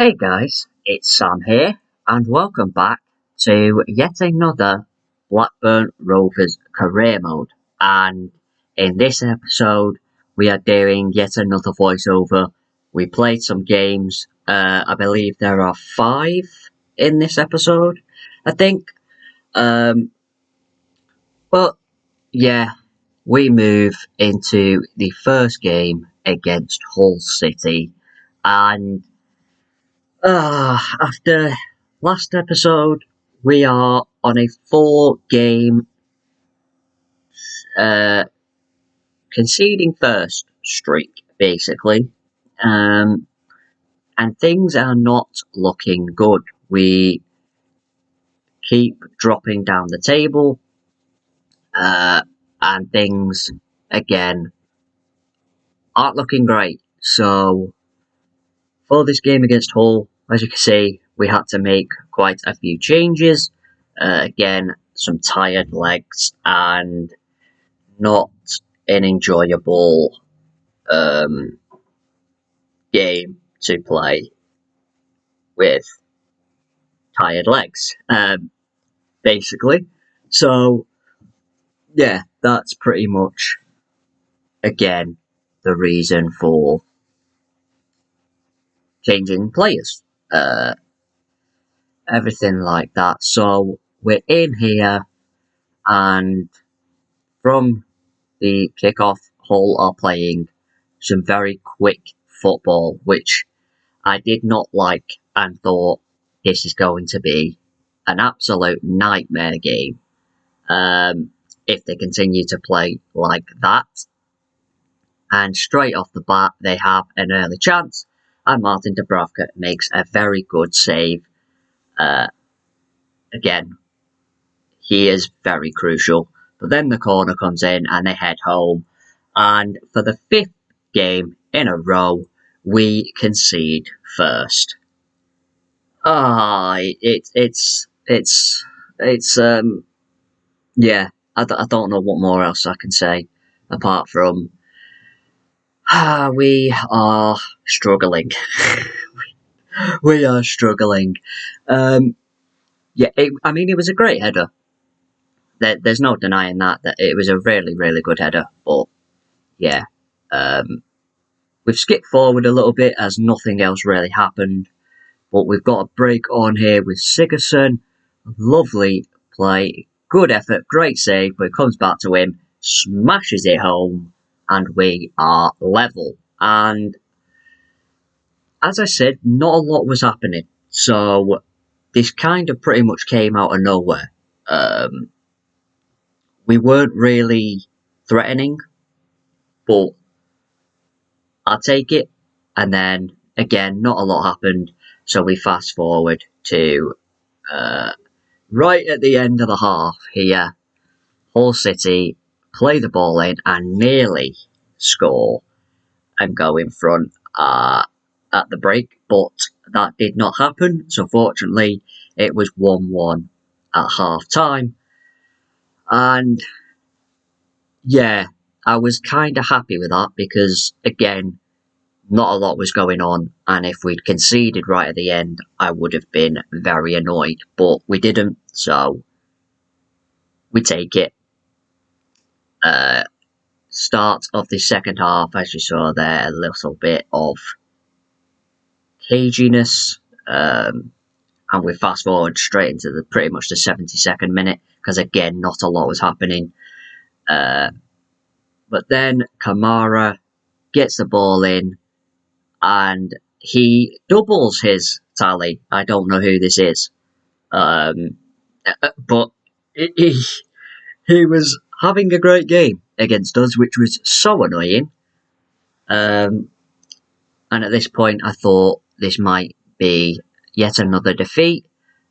Hey guys, it's Sam here, and welcome back to yet another Blackburn Rovers career mode. And in this episode, we are doing yet another voiceover. We played some games. I believe there are 5 in this episode. I think. Um, but yeah, we move into the first game against Hull City, and after last episode, we are on a 4 game uh, conceding first streak, basically. Um, and things are not looking good. We keep dropping down the table, uh, and things, again, aren't looking great. So, for this game against Hull, as you can see, we had to make quite a few changes. Again, some tired legs and not an enjoyable game to play with tired legs, basically. So, yeah, that's pretty much, again, the reason for changing players. Uh, Everything like that. So, we're in here, and from the kickoff, Hull are playing some very quick football, which I did not like and thought this is going to be an absolute nightmare game if they continue to play like that. And straight off the bat, they have an early chance, and Martin Dubravka makes a very good save. Uh, Again, he is very crucial. But then the corner comes in, and they head home. And for the 5th game in a row, we concede first. It's yeah. I don't know what more else I can say apart from we are struggling. We are struggling. Yeah, I mean, it was a great header. There's no denying that it was a really, really good header. But yeah, um, we've skipped forward a little bit as nothing else really happened. But we've got a break on here with Sigurdsson. Lovely play, good effort, great save, but it comes back to him, smashes it home, and we are level. And as I said, not a lot was happening. So this kind of pretty much came out of nowhere. We weren't really threatening, but I'll take it. And then again, not a lot happened. So we fast forward to right at the end of the half here. Hull City play the ball in and nearly score and go in front at the break, but that did not happen. So fortunately, it was 1-1 at half time. And yeah, I was kind of happy with that because, again, not a lot was going on. And if we'd conceded right at the end, I would have been very annoyed. But we didn't, so we take it. Start of the second half, as you saw there, a little bit of caginess, and we fast forward straight into the pretty much the 72nd minute because again, not a lot was happening. But then Kamara gets the ball in and he doubles his tally. I don't know who this is, but he was having a great game against us, which was so annoying. And at this point, I thought this might be yet another defeat.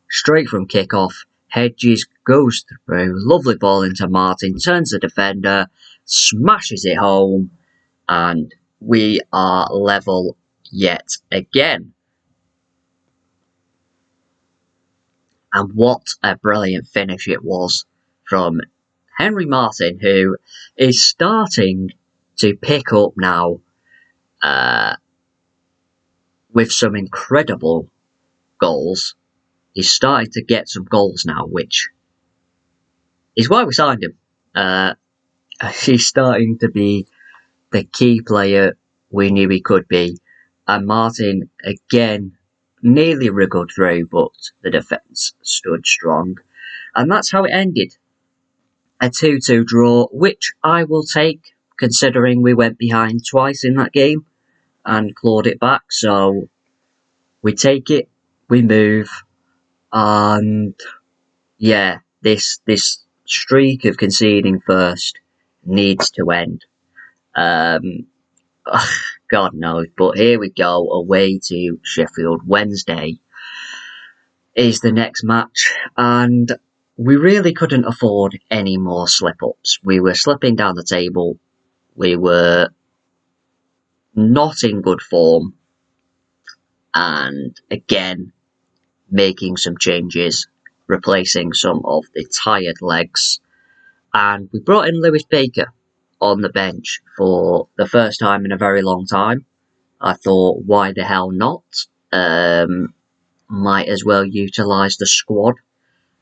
Straight from kickoff, Hedges goes through, lovely ball into Martin, turns the defender, smashes it home, and we are level yet again. And what a brilliant finish it was from Henry Martin, who is starting to pick up now with some incredible goals. He's starting to get some goals now, which is why we signed him. He's starting to be the key player we knew he could be. And Martin, again, nearly wriggled through, but the defence stood strong. And that's how it ended. A 2-2 draw, which I will take, considering we went behind twice in that game and clawed it back. So we take it, we move, and yeah, this streak of conceding first needs to end. God knows, but here we go, away to Sheffield. Wednesday is the next match, and we really couldn't afford any more slip-ups. We were slipping down the table, we were not in good form, and again, making some changes, replacing some of the tired legs, and we brought in Lewis Baker on the bench for the first time in a very long time. I thought, why the hell not? Might as well utilise the squad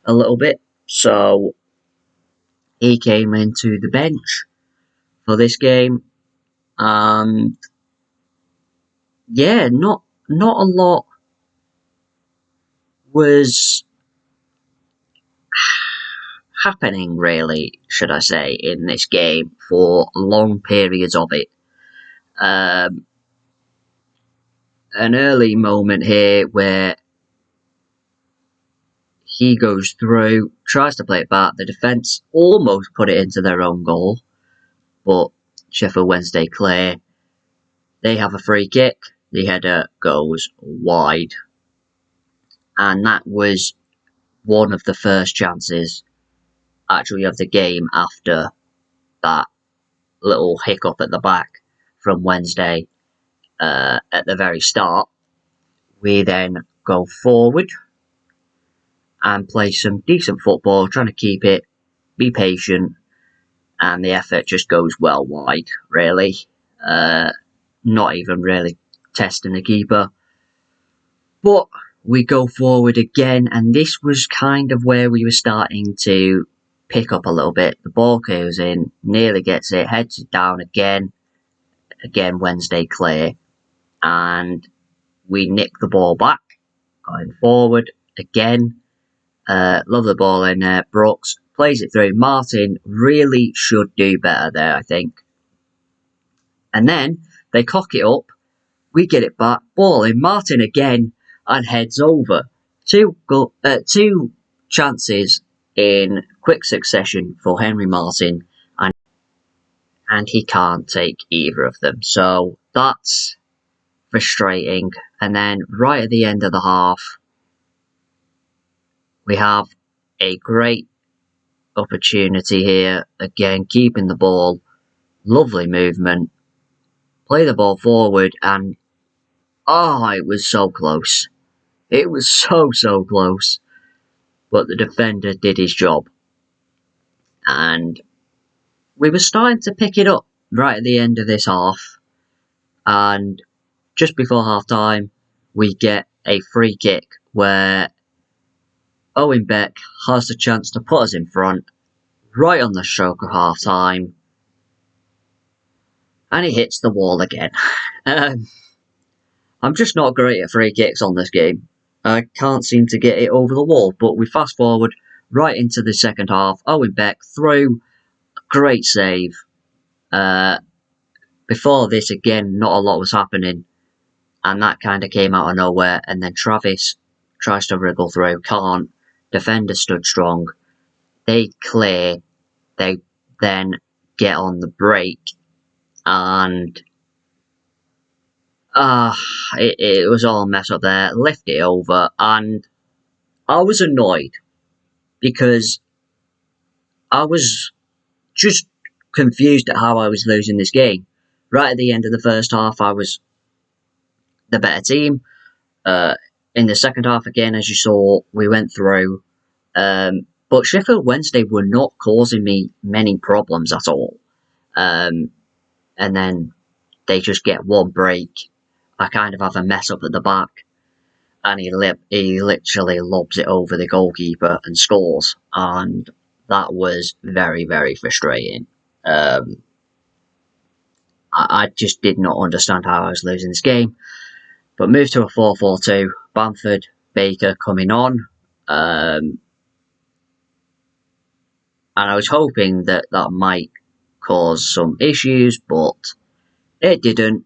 a little bit. So he came into the bench for this game, and yeah, not a lot was happening, really, should I say, in this game for long periods of it. An early moment here where he goes through, tries to play it back. The defence almost put it into their own goal, but Sheffield Wednesday clear. They have a free kick. The header goes wide. And that was one of the first chances, actually, of the game after that little hiccup at the back from Wednesday at the very start. We then go forward and play some decent football, trying to keep it, be patient, and the effort just goes well wide, really. Not even really testing the keeper. But we go forward again, and this was kind of where we were starting to pick up a little bit. The ball goes in, nearly gets it, heads it down again. Again, Wednesday clear, and we nick the ball back, going forward again. Love the ball in there. Brooks plays it through. Martin really should do better there, I think. And then they cock it up. We get it back. Ball in. Martin again, and heads over. Two chances in quick succession for Henry Martin, and he can't take either of them. So that's frustrating. And then right at the end of the half, we have a great opportunity here. Again, keeping the ball. Lovely movement. Play the ball forward, and it was so close. It was so close. But the defender did his job. And we were starting to pick it up right at the end of this half. And just before half time, we get a free kick where Owen Beck has the chance to put us in front right on the stroke of half time. And he hits the wall again. I'm just not great at free kicks on this game. I can't seem to get it over the wall, but we fast forward right into the second half. Owen Beck through, great save. Before this, again, not a lot was happening, and that kind of came out of nowhere. And then Travis tries to wriggle through, can't. Defender stood strong. They clear. They then get on the break, and it was all a mess up there. Lift it over, and I was annoyed because I was just confused at how I was losing this game. Right at the end of the first half, I was the better team. In the second half, again, as you saw, we went through. But Sheffield Wednesday were not causing me many problems at all. And then they just get one break, I kind of have a mess up at the back, and he literally lobs it over the goalkeeper and scores, and that was very, very frustrating. I just did not understand how I was losing this game, but moved to a 4-4-2. Bamford, Baker coming on, and I was hoping that that might cause some issues, but it didn't.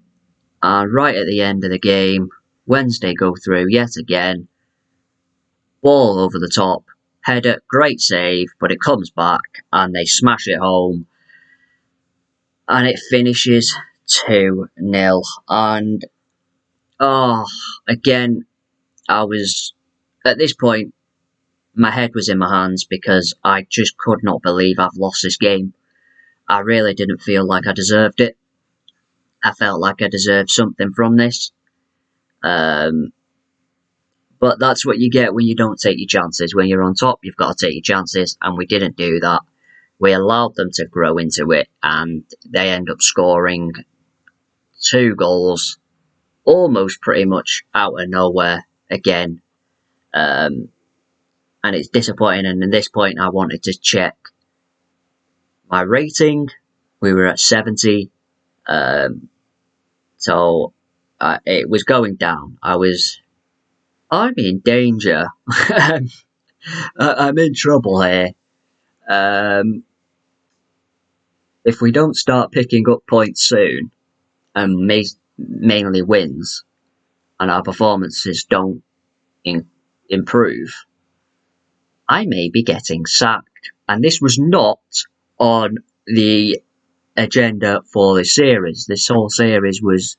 And right at the end of the game, Wednesday go through yet again, ball over the top, header, great save, but it comes back and they smash it home, and it finishes 2-0. And again, I was at this point, my head was in my hands because I just could not believe I've lost this game. I really didn't feel like I deserved it. I felt like I deserved something from this. But that's what you get when you don't take your chances. When you're on top, you've got to take your chances, and we didn't do that. We allowed them to grow into it, and they end up scoring 2 goals, almost pretty much out of nowhere again. And it's disappointing, and at this point I wanted to check my rating. We were at 70, so it was going down. I'm in danger. I'm in trouble here. If we don't start picking up points soon, and mainly wins, and our performances don't improve, I may be getting sacked. And this was not on the agenda for this series. This whole series was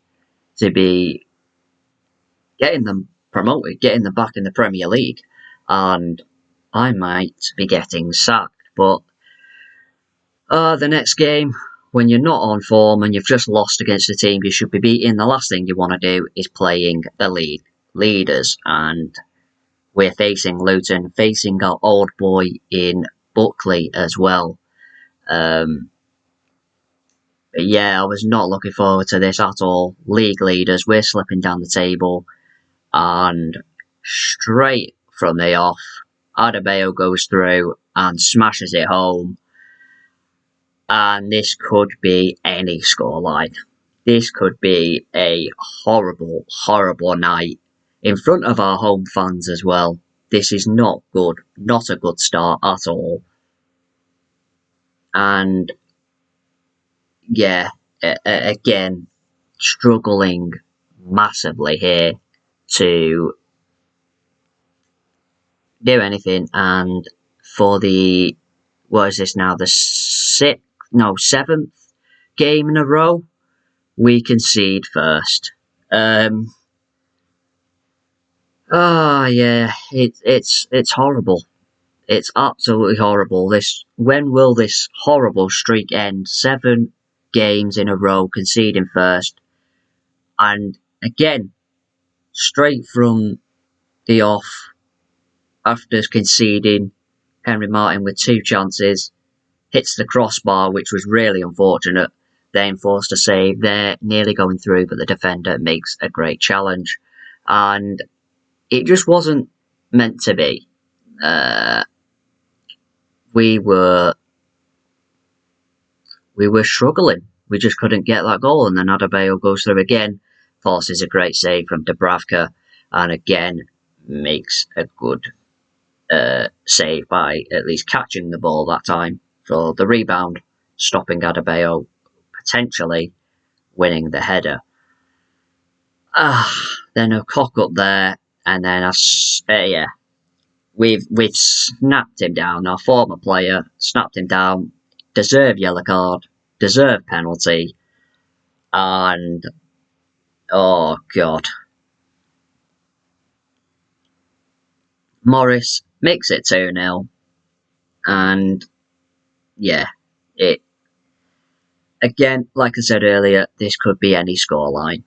to be getting them promoted, getting them back in the Premier League, and I might be getting sacked. But the next game, when you're not on form and you've just lost against a team you should be beating, the last thing you want to do is playing the league leaders, and we're facing Luton, facing our old boy in Buckley as well. Yeah, I was not looking forward to this at all. League leaders, we're slipping down the table, and straight from the off, Adebayo goes through and smashes it home. And this could be any scoreline. This could be a horrible, horrible night in front of our home fans as well. This is not good, not a good start at all. And yeah, again, struggling massively here to do anything. And for the, what is this now, the 7th game in a row, we concede first. Yeah, it's horrible. It's absolutely horrible. When will this horrible streak end? 7 games in a row conceding first, and again, straight from the off, after conceding, Henry Martin with 2 chances hits the crossbar, which was really unfortunate. They enforced a save. They're nearly going through, but the defender makes a great challenge, and it just wasn't meant to be. We were struggling. We just couldn't get that goal, and then Adebayo goes through again, forces a great save from Dubravka, and again makes a good save by at least catching the ball that time for the rebound, stopping Adebayo, potentially winning the header. Then a cock up there, and then we've snapped him down. Our former player snapped him down. Deserved yellow card, deserved penalty, and oh god, Morris makes it 2-0, and yeah, it again, like I said earlier, this could be any scoreline.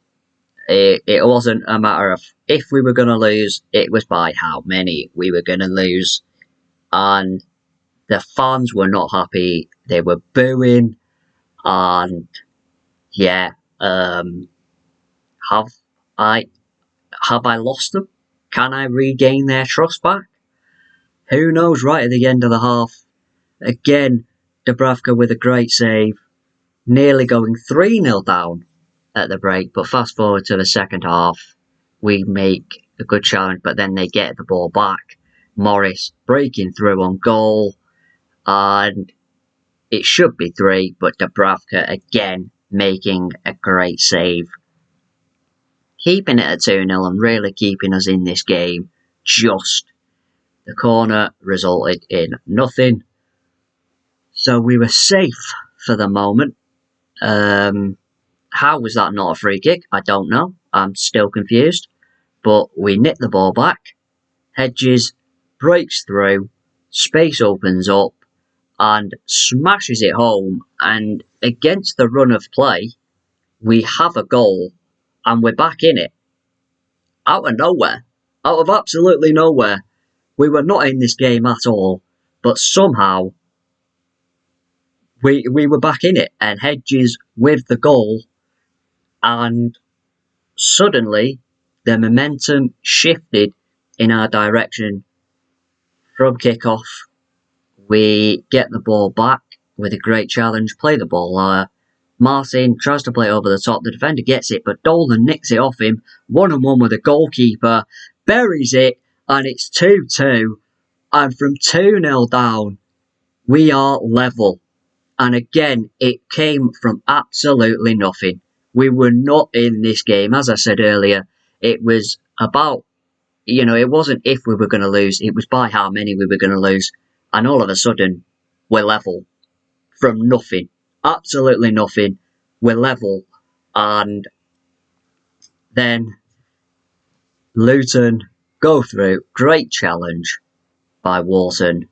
It wasn't a matter of if we were going to lose, it was by how many we were going to lose. And the fans were not happy. They were booing. And yeah, have Have I lost them? Can I regain their trust back? Who knows? Right at the end of the half, again, Dubravka with a great save, nearly going 3-0 down at the break. But fast forward to the second half, we make a good challenge, but then they get the ball back. Morris breaking through on goal, and it should be 3, but Dubravka again making a great save, keeping it at 2-0 and really keeping us in this game. Just the corner resulted in nothing, so we were safe for the moment. How was that not a free kick? I don't know. I'm still confused. But we nick the ball back. Hedges breaks through. Space opens up and smashes it home. And against the run of play, we have a goal and we're back in it. Out of nowhere. Out of absolutely nowhere. We were not in this game at all. But somehow, we were back in it. And Hedges with the goal. And suddenly, the momentum shifted in our direction from kickoff. We get the ball back with a great challenge, play the ball. Martin tries to play it over the top. The defender gets it, but Dolan nicks it off him. 1-on-1 with the goalkeeper, buries it, and it's 2-2. And from 2-0 down, we are level. And again, it came from absolutely nothing. We were not in this game. As I said earlier, it was about, it wasn't if we were going to lose, it was by how many we were going to lose. And all of a sudden, we're level from nothing. Absolutely nothing. We're level. And then Luton go through. Great challenge by Walton.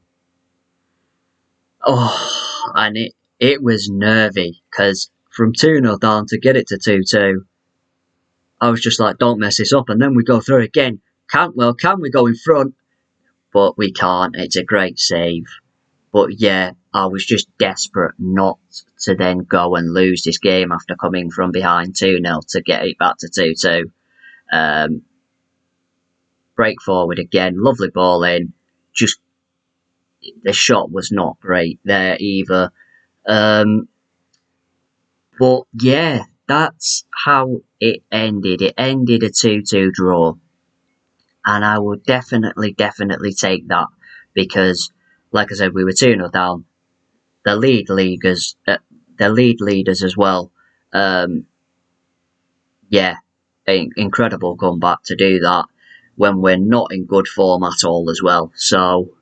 Oh, and it was nervy because from 2-0 down to get it to 2-2, I was just like, don't mess this up. And then we go through again. Can we go in front? But we can't. It's a great save. But yeah, I was just desperate not to then go and lose this game after coming from behind 2-0 to get it back to 2-2. Break forward again. Lovely ball in. Just the shot was not great there either. But yeah, that's how it ended. It ended a 2-2 draw. And I will definitely take that because, like I said, we were 2-0 down. The lead leaders as well. Yeah, incredible comeback to do that when we're not in good form at all as well. So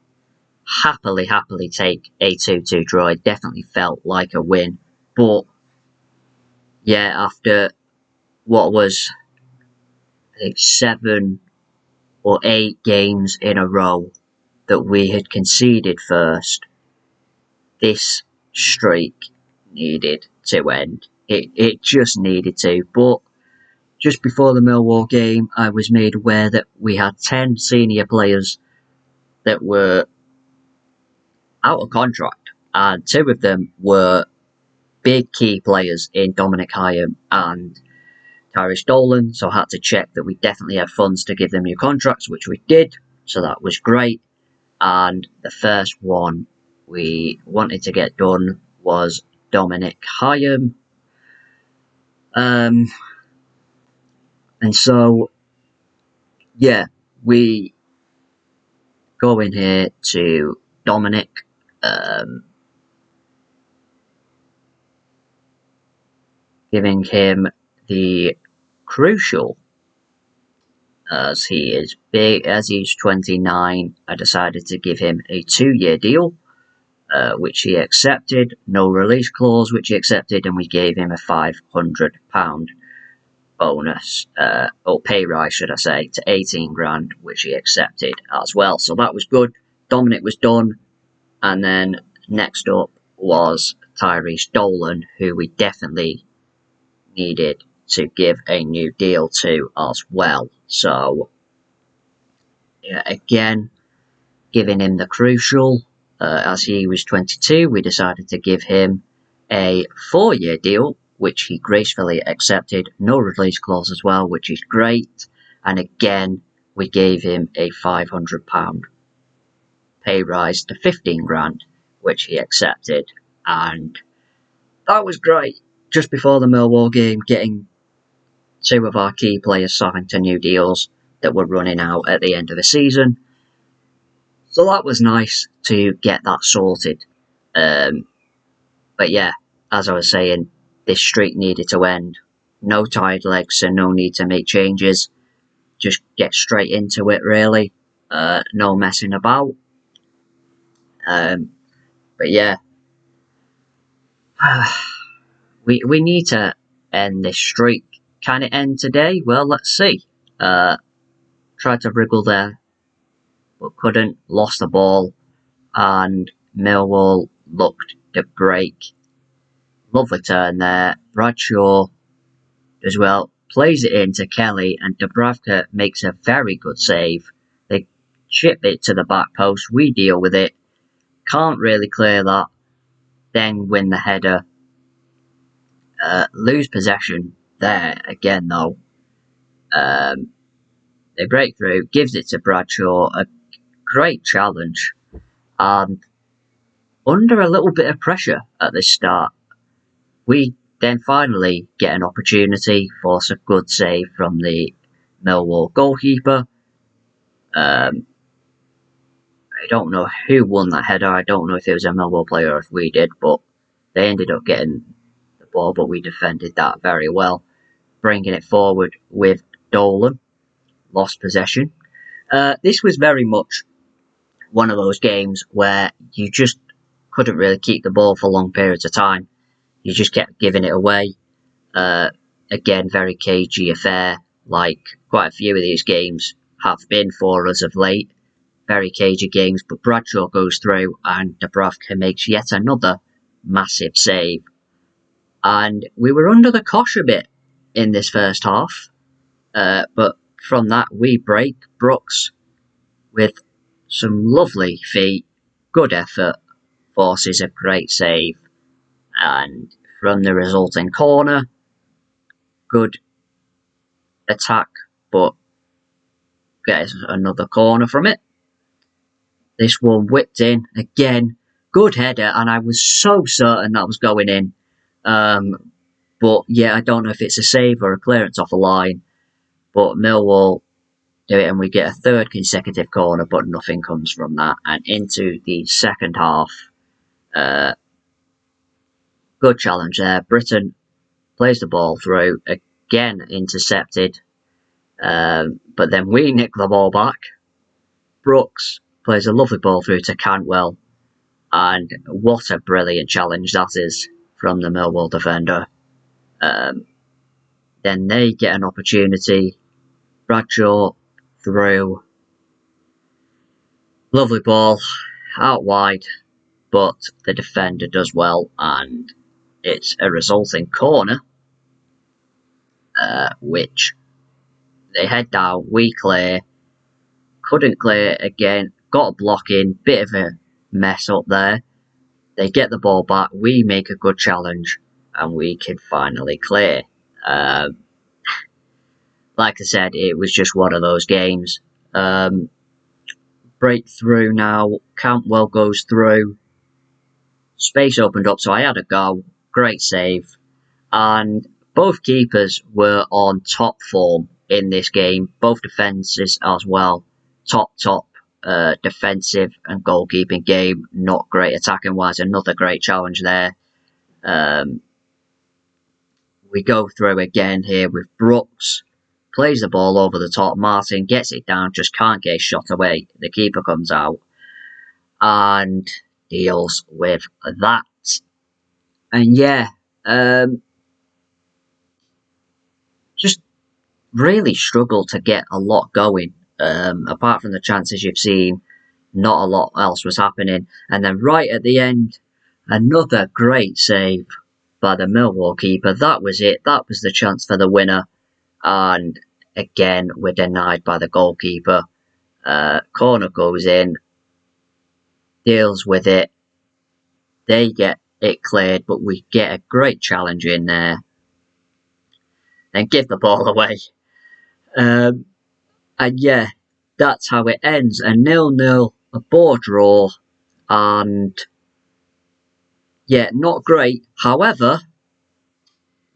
happily take a 2-2 draw. It definitely felt like a win. But yeah, after what was, I think, 7 or 8 games in a row that we had conceded first, this streak needed to end. It just needed to. But just before the Millwall game, I was made aware that we had 10 senior players that were out of contract, and 2 of them were big key players in Dominic Hyam and Tyrese Dolan, so I had to check that we definitely had funds to give them new contracts, which we did, so that was great. And the first one we wanted to get done was Dominic Hyam. And so, yeah, we go in here to Dominic. Giving him the crucial, as he is big, as he's 29, I decided to give him a 2-year deal, which he accepted, no release clause, which he accepted, and we gave him a £500 bonus, or pay rise, should I say, to 18 grand, which he accepted as well. So that was good. Dominic was done, and then next up was Tyrese Dolan, who we definitely needed to give a new deal to as well. So, yeah, again, giving him the crucial, as he was 22, we decided to give him a 4-year deal, which he gracefully accepted. No release clause as well, which is great. And again, we gave him a £500 pay rise to 15 grand, which he accepted. And that was great. Just before the Millwall game, getting two of our key players signed to new deals that were running out at the end of the season. So that was nice to get that sorted. But yeah, as I was saying, this streak needed to end. No tired legs, so no need to make changes. Just get straight into it, really. No messing about. But yeah, we need to end this streak. Can it end today? Well, let's see. Tried to wriggle there, but couldn't. Lost the ball, and Millwall looked to break. Lovely turn there. Bradshaw as well plays it into Kelly, and Dubravka makes a very good save. They chip it to the back post. We deal with it. Can't really clear that. Then win the header. Lose possession there again, though. They break through, gives it to Bradshaw. A great challenge. And under a little bit of pressure at the start, we then finally get an opportunity for a good save from the Millwall goalkeeper. I don't know who won that header. I don't know if it was a Millwall player or if we did, but they ended up getting the ball, but we defended that very well. Bringing it forward with Dolan. Lost possession. This was very much one of those games where you just couldn't really keep the ball for long periods of time. You just kept giving it away. Again, very cagey affair, like quite a few of these games have been for us of late. Very cagey games, but Bradshaw goes through and Dubravka makes yet another massive save. And we were under the cosh a bit in this first half, but from that we break. Brooks with some lovely feet, good effort, forces a great save, and from the resulting corner, good attack, but gets another corner from it. This one whipped in again, good header, and I was so certain that was going in. But yeah, I don't know if it's a save or a clearance off a line, but Millwall do it and we get a third consecutive corner, but nothing comes from that. And into the second half, good challenge there. Britton plays the ball through, again intercepted, but then we nick the ball back. Brooks plays a lovely ball through to Cantwell, and what a brilliant challenge that is from the Millwall defender. Then they get an opportunity. Bradshaw through. Lovely ball out wide, but the defender does well, and it's a resulting corner, which they head down. We clear. Couldn't clear again. Got a block in. Bit of a mess up there. They get the ball back. We make a good challenge, and we can finally clear. Like I said, it was just one of those games. Breakthrough now. Cantwell goes through. Space opened up, so I had a go. Great save. And both keepers were on top form in this game. Both defences as well. Top defensive and goalkeeping game. Not great attacking wise. Another great challenge there. We go through again here with Brooks. Plays the ball over the top. Martin gets it down. Just can't get a shot away. The keeper comes out and deals with that. And yeah, just really struggled to get a lot going. Apart from the chances you've seen, not a lot else was happening. And then right at the end, another great save by the Millwall keeper. That was it. That was the chance for the winner. And again, we're denied by the goalkeeper. Corner goes in, deals with it. They get it cleared, but we get a great challenge in there. and give the ball away. And yeah, that's how it ends. A 0-0, a ball draw, and yeah, not great. However,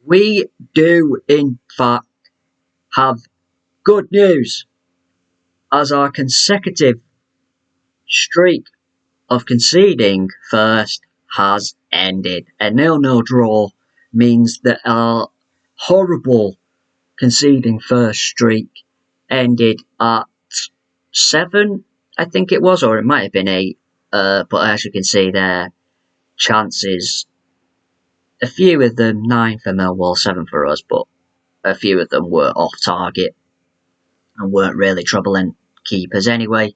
we do in fact have good news, as our consecutive streak of conceding first has ended. A 0-0 draw means that our horrible conceding first streak ended at 7, I think it was, or it might have been 8. But as you can see there, chances, a few of them 9 for Millwall, 7 for us, but a few of them were off target and weren't really troubling keepers anyway.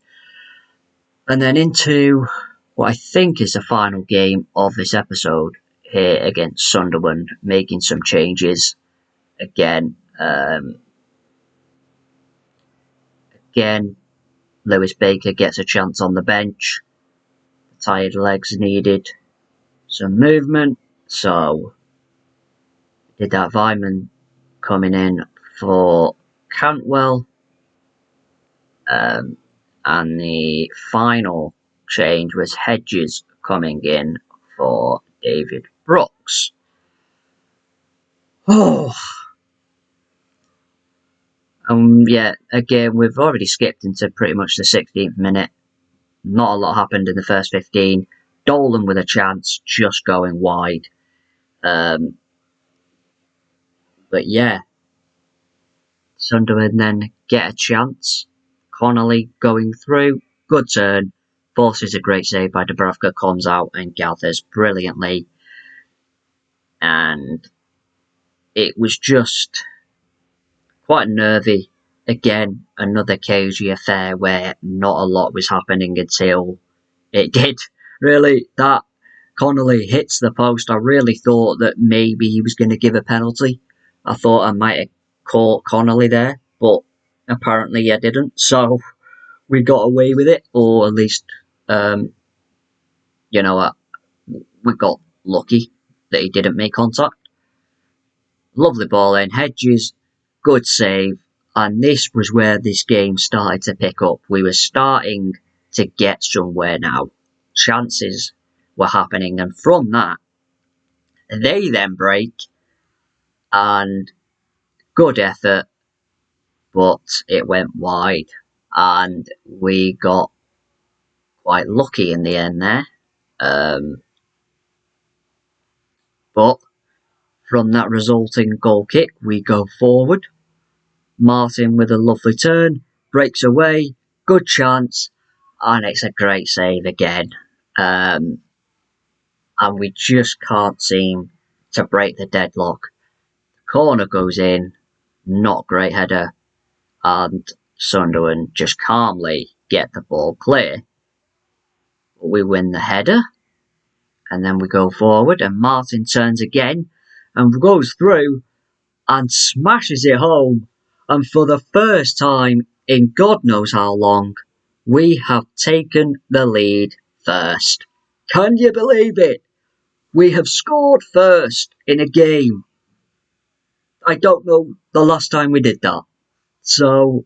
And then into what I think is the final game of this episode here against Sunderland, making some changes again. Again, Lewis Baker gets a chance on the bench. The tired legs needed some movement, so did that. Vyman coming in for Cantwell. And the final change was Hedges coming in for David Brooks. Oh. Yeah, again, we've already skipped into pretty much the 16th minute. Not a lot happened in the first 15. Dolan with a chance, just going wide. But yeah, Sunderland then get a chance. Connolly going through, good turn, forces a great save by Dubravka, comes out and gathers brilliantly. And it was just quite nervy. Again, another cagey affair where not a lot was happening until it did. Really, that Connolly hits the post. I really thought that maybe he was going to give a penalty. I thought I might have caught Connolly there, but apparently I didn't. So we got away with it, or at least, we got lucky that he didn't make contact. Lovely ball in, Hedges, good save, and this was where this game started to pick up. We were starting to get somewhere now. Chances were happening, and from that, they then break, and good effort, but it went wide, and we got quite lucky in the end there. But from that resulting goal kick, we go forward. Martin with a lovely turn, breaks away, good chance, and it's a great save again. And we just can't seem to break the deadlock. The corner goes in, not great header, and Sunderland just calmly get the ball clear. We win the header, and then we go forward, and Martin turns again, and goes through, and smashes it home. And for the first time in God knows how long, we have taken the lead first. Can you believe it? We have scored first in a game. I don't know the last time we did that. So,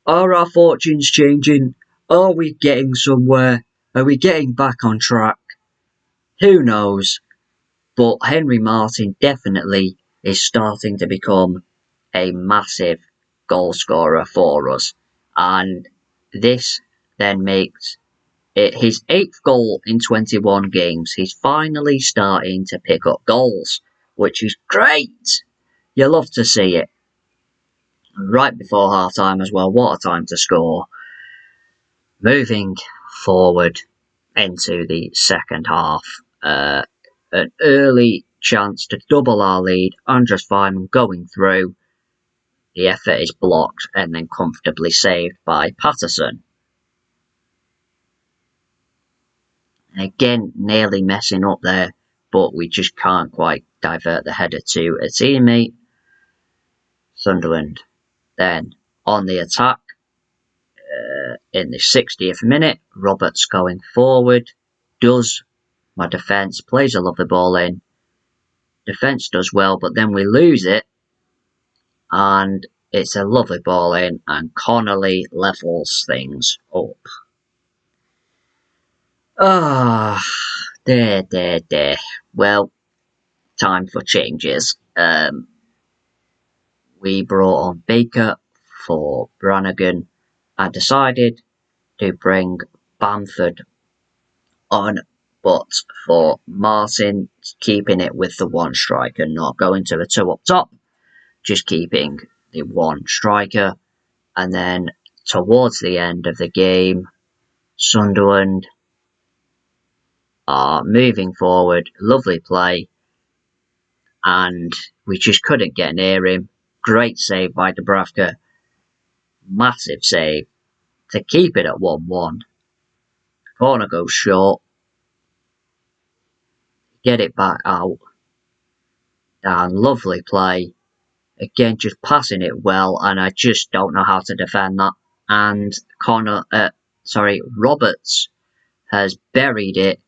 are our fortunes changing? Are we getting somewhere? Are we getting back on track? Who knows? But Henry Martin definitely is starting to become a massive goal scorer for us. And this then makes it his 8th goal in 21 games. He's finally starting to pick up goals, which is great. You love to see it. Right before half time as well, what a time to score. Moving forward into the second half, an early chance to double our lead. Andres Vyman going through. The effort is blocked and then comfortably saved by Patterson. Again, nearly messing up there, but we just can't quite divert the header to a teammate. Sunderland then on the attack. In the 60th minute, Roberts going forward. Does my defence, plays a lovely ball in. Defence does well, but then we lose it. and it's a lovely ball in, and Connolly levels things up. Ah, there. Well, time for changes. We brought on Baker for Brannigan. I decided to bring Bamford on, but for Martin, keeping it with the one striker, not going to the two up top, just keeping the one striker. And then towards the end of the game, Sunderland are moving forward, lovely play, and we just couldn't get near him. Great save by Dubravka, massive save to keep it at 1-1. Corner goes short, get it back out, and lovely play. Again, just passing it well, and I just don't know how to defend that. And Roberts has buried it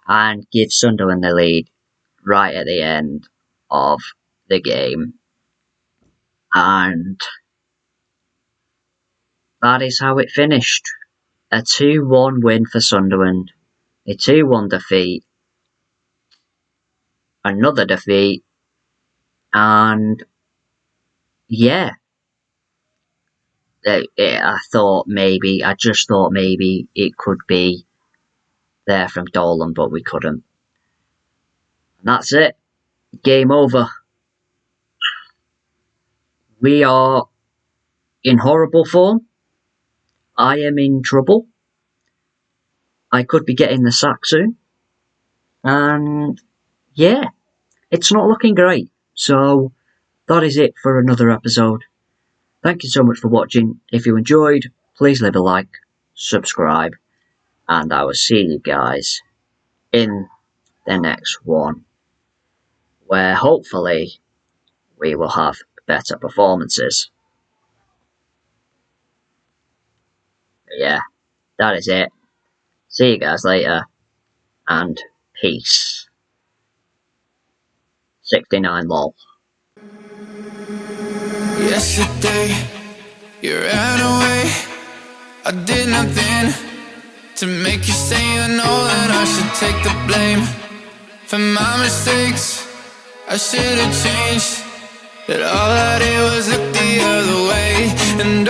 and gives Sunderland the lead right at the end of the game. And that is how it finished. A 2-1 win for Sunderland, a 2-1 defeat, another defeat, and yeah, I just thought maybe it could be there from Dolan, but we couldn't. And that's it. Game over. We are in horrible form. I am in trouble. I could be getting the sack soon. And yeah, it's not looking great. So that is it for another episode. Thank you so much for watching. If you enjoyed, please leave a like, subscribe, and I will see you guys in the next one, where hopefully we will have better performances. But yeah, that is it. See you guys later, and peace. 69 lol. Yesterday, you ran away. I did nothing to make you say you know that I should take the blame for my mistakes. I should have changed, that all I did was look the other way. And